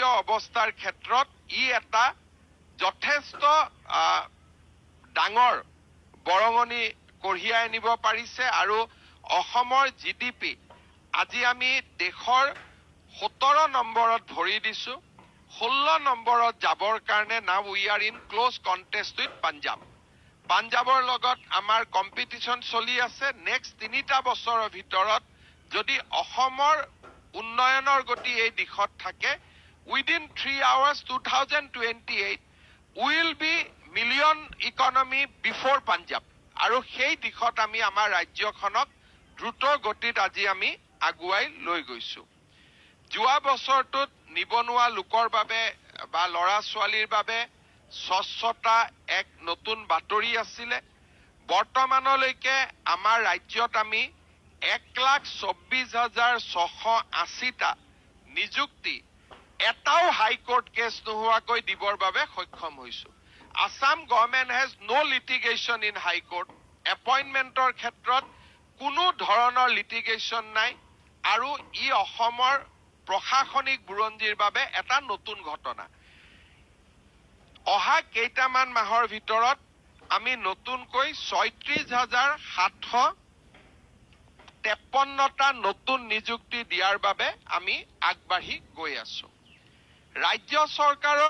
বিত্তীয় অৱস্থাৰ ক্ষেত্ৰত ই এটা যথেষ্ট ডাঙৰ বৰঙণি কঢ়িয়াই আনিব পাৰিছে আৰু অসমৰ জিডিপি আজি আমি দেশৰ 17 নম্বৰত ভৰি দিছো 16 নম্বৰত যাবৰ কাৰণে now we are in close contest with পাঞ্জাবৰ লগত আমাৰ কম্পিটিশ্যন চলি আছে নেক্সট 3টা বছৰৰ ভিতৰত যদি অসমৰ উন্নয়নৰ গতি এই দিশত থাকে within 3 hours 2028 will be million economy before Punjab আৰু সেই দিশত আমি আমাৰ ৰাজ্যখনক দ্ৰুত গতিত আজি আমি আগুৱাই লৈ গৈছো যোৱা বছৰটোত নিবনুৱা লোকৰ বাবে বা লৰা ছোৱালীৰ বাবে স্বচ্ছতা এক নতুন বাতৰি আছিল বৰ্তমানলৈকে আমাৰ ৰাজ্যত আমি 1,24,680টা নিযুক্তি এটাও হাইকোৰ্ট কেছ নোহোৱাকৈ দিবৰ বাবে সক্ষম হৈছো Assam government has no litigation in High Court. Appointmentor ক্ষেত্ৰত কোনো ধৰণৰ litigation নাই আৰু ই অসমৰ প্ৰশাসনিক বুৰঞ্জীৰ বাবে এটা নতুন ঘটনা অহা কেইটামান মাহৰ ভিতৰত আমি নতুনকৈ 36,753টা নতুন নিযুক্তি দিয়াৰ বাবে আমি আগবাঢ়ি গৈ আছো ৰাজ্য চৰকাৰৰ